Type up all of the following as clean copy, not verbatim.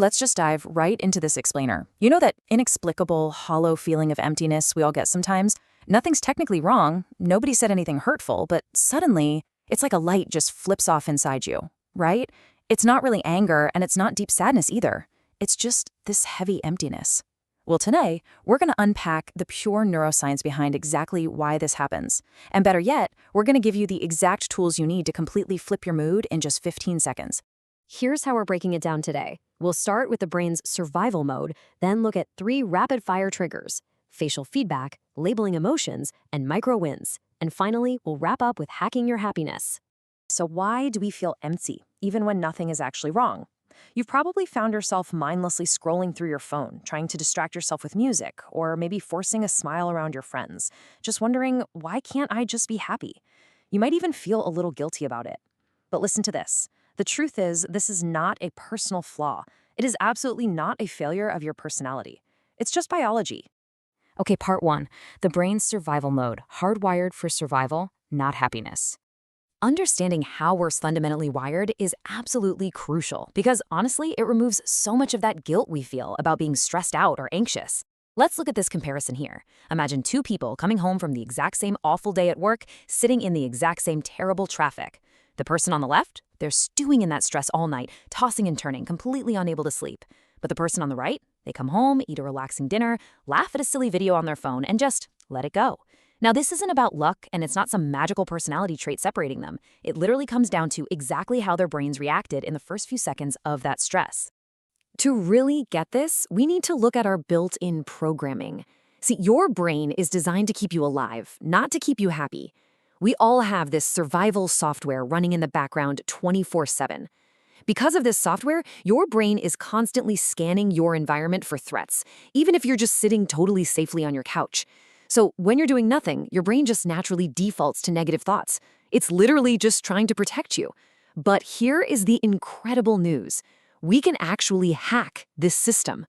Let's just dive right into this explainer. You know that inexplicable, hollow feeling of emptiness we all get sometimes? Nothing's technically wrong, nobody said anything hurtful, but suddenly, it's like a light just flips off inside you, right? It's not really anger, and it's not deep sadness either. It's just this heavy emptiness. Well, today, we're going to unpack the pure neuroscience behind exactly why this happens. And better yet, we're going to give you the exact tools you need to completely flip your mood in just 15 seconds. Here's how we're breaking it down today. We'll start with the brain's survival mode, then look at 3 rapid-fire triggers: facial feedback, labeling emotions, and micro wins. And finally, we'll wrap up with hacking your happiness. So why do we feel empty, even when nothing is actually wrong? You've probably found yourself mindlessly scrolling through your phone, trying to distract yourself with music, or maybe forcing a smile around your friends, just wondering, why can't I just be happy? You might even feel a little guilty about it. But listen to this. The truth is, this is not a personal flaw. It is absolutely not a failure of your personality. It's just biology. Okay, part 1. The brain's survival mode, hardwired for survival, not happiness. Understanding how we're fundamentally wired is absolutely crucial because, honestly, it removes so much of that guilt we feel about being stressed out or anxious. Let's look at this comparison here. Imagine 2 people coming home from the exact same awful day at work, sitting in the exact same terrible traffic. The person on the left, they're stewing in that stress all night, tossing and turning, completely unable to sleep. But the person on the right, they come home, eat a relaxing dinner, laugh at a silly video on their phone, and just let it go. Now, this isn't about luck, and it's not some magical personality trait separating them. It literally comes down to exactly how their brains reacted in the first few seconds of that stress. To really get this, we need to look at our built-in programming. See, your brain is designed to keep you alive, not to keep you happy. We all have this survival software running in the background 24/7. Because of this software, your brain is constantly scanning your environment for threats, even if you're just sitting totally safely on your couch. So when you're doing nothing, your brain just naturally defaults to negative thoughts. It's literally just trying to protect you. But here is the incredible news. We can actually hack this system.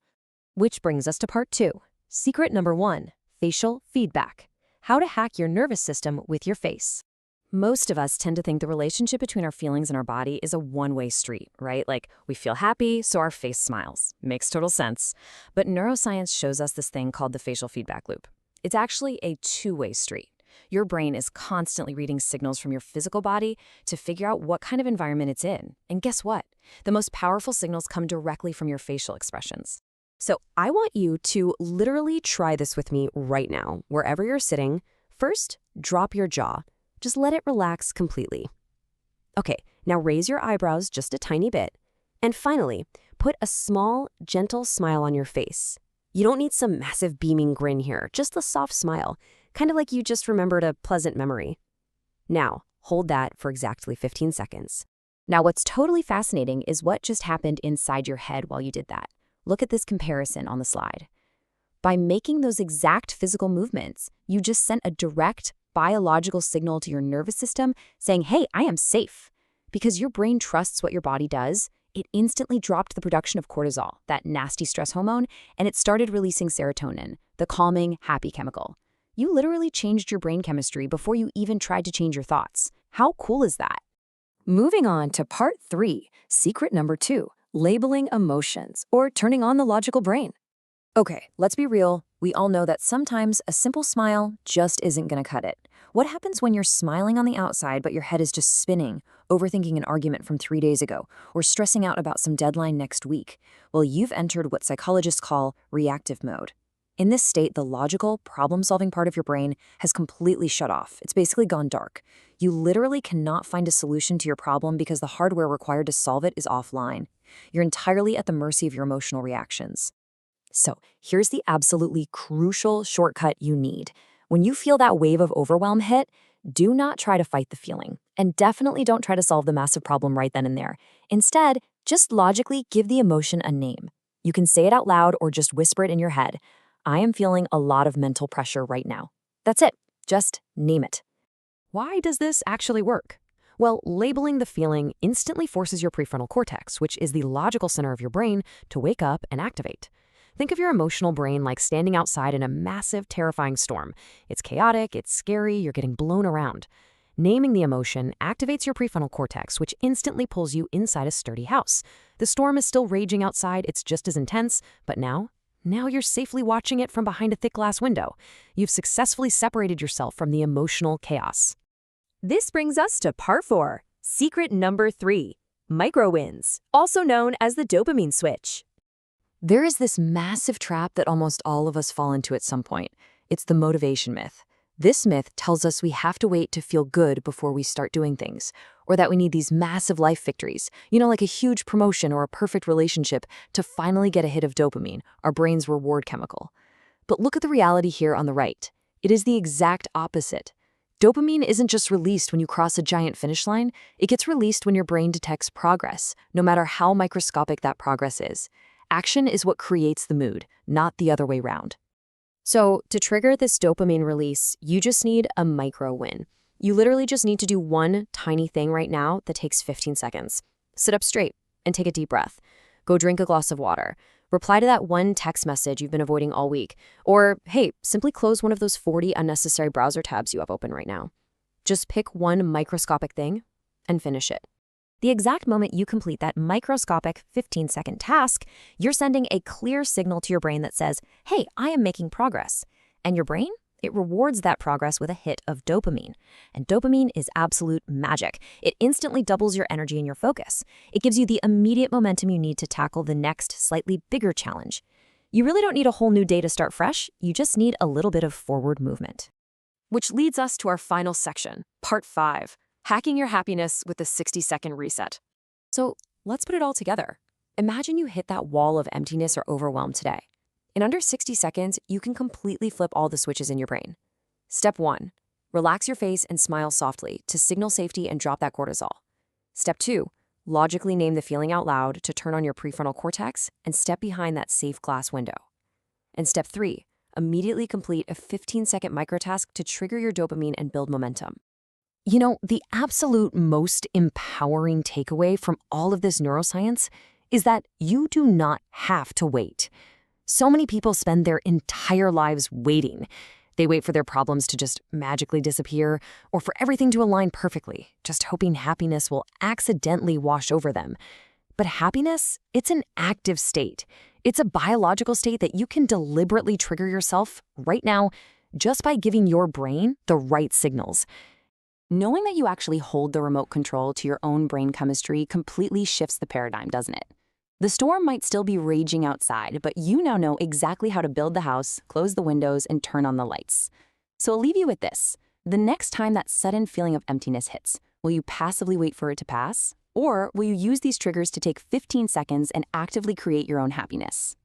Which brings us to part 2. Secret number 1, facial feedback. How to hack your nervous system with your face. Most of us tend to think the relationship between our feelings and our body is a one-way street, right? Like, we feel happy, so our face smiles. Makes total sense. But neuroscience shows us this thing called the facial feedback loop. It's actually a two-way street. Your brain is constantly reading signals from your physical body to figure out what kind of environment it's in. And guess what? The most powerful signals come directly from your facial expressions. So I want you to literally try this with me right now, wherever you're sitting. First, drop your jaw. Just let it relax completely. Okay, now raise your eyebrows just a tiny bit. And finally, put a small, gentle smile on your face. You don't need some massive beaming grin here, just a soft smile, kind of like you just remembered a pleasant memory. Now, hold that for exactly 15 seconds. Now, what's totally fascinating is what just happened inside your head while you did that. Look at this comparison on the slide. By making those exact physical movements, you just sent a direct biological signal to your nervous system saying, hey, I am safe. Because your brain trusts what your body does, it instantly dropped the production of cortisol, that nasty stress hormone, and it started releasing serotonin, the calming, happy chemical. You literally changed your brain chemistry before you even tried to change your thoughts. How cool is that? Moving on to part 3, secret number 2, labeling emotions, or turning on the logical brain. Okay, let's be real. We all know that sometimes a simple smile just isn't going to cut it. What happens when you're smiling on the outside but your head is just spinning, overthinking an argument from 3 days ago, or stressing out about some deadline next week? Well, you've entered what psychologists call reactive mode. In this state, the logical, problem-solving part of your brain has completely shut off. It's basically gone dark. You literally cannot find a solution to your problem because the hardware required to solve it is offline. You're entirely at the mercy of your emotional reactions. So here's the absolutely crucial shortcut you need. When you feel that wave of overwhelm hit, do not try to fight the feeling, and definitely don't try to solve the massive problem right then and there. Instead, just logically give the emotion a name. You can say it out loud or just whisper it in your head. I am feeling a lot of mental pressure right now. That's it. Just name it. Why does this actually work? Well, labeling the feeling instantly forces your prefrontal cortex, which is the logical center of your brain, to wake up and activate. Think of your emotional brain like standing outside in a massive, terrifying storm. It's chaotic, it's scary, you're getting blown around. Naming the emotion activates your prefrontal cortex, which instantly pulls you inside a sturdy house. The storm is still raging outside, it's just as intense, but now you're safely watching it from behind a thick glass window. You've successfully separated yourself from the emotional chaos. This brings us to part 4, secret number 3, micro wins, also known as the dopamine switch. There is this massive trap that almost all of us fall into at some point. It's the motivation myth. This myth tells us we have to wait to feel good before we start doing things, or that we need these massive life victories, like a huge promotion or a perfect relationship, to finally get a hit of dopamine, our brain's reward chemical. But look at the reality here on the right. It is the exact opposite. Dopamine isn't just released when you cross a giant finish line, it gets released when your brain detects progress, no matter how microscopic that progress is. Action is what creates the mood, not the other way around. So, to trigger this dopamine release, you just need a micro win. You literally just need to do one tiny thing right now that takes 15 seconds. Sit up straight and take a deep breath. Go drink a glass of water. Reply to that one text message you've been avoiding all week. Or, hey, simply close one of those 40 unnecessary browser tabs you have open right now. Just pick one microscopic thing and finish it. The exact moment you complete that microscopic 15-second task, you're sending a clear signal to your brain that says, hey, I am making progress. And your brain, it rewards that progress with a hit of dopamine. And dopamine is absolute magic. It instantly doubles your energy and your focus. It gives you the immediate momentum you need to tackle the next, slightly bigger challenge. You really don't need a whole new day to start fresh. You just need a little bit of forward movement. Which leads us to our final section, part 5. Hacking your happiness with a 60-second reset. So let's put it all together. Imagine you hit that wall of emptiness or overwhelm today. In under 60 seconds, you can completely flip all the switches in your brain. Step 1, relax your face and smile softly to signal safety and drop that cortisol. Step 2, logically name the feeling out loud to turn on your prefrontal cortex and step behind that safe glass window. And step 3, immediately complete a 15-second microtask to trigger your dopamine and build momentum. The absolute most empowering takeaway from all of this neuroscience is that you do not have to wait. So many people spend their entire lives waiting. They wait for their problems to just magically disappear or for everything to align perfectly, just hoping happiness will accidentally wash over them. But happiness, it's an active state. It's a biological state that you can deliberately trigger yourself right now just by giving your brain the right signals. Knowing that you actually hold the remote control to your own brain chemistry completely shifts the paradigm, doesn't it? The storm might still be raging outside, but you now know exactly how to build the house, close the windows, and turn on the lights. So I'll leave you with this. The next time that sudden feeling of emptiness hits, will you passively wait for it to pass? Or will you use these triggers to take 15 seconds and actively create your own happiness?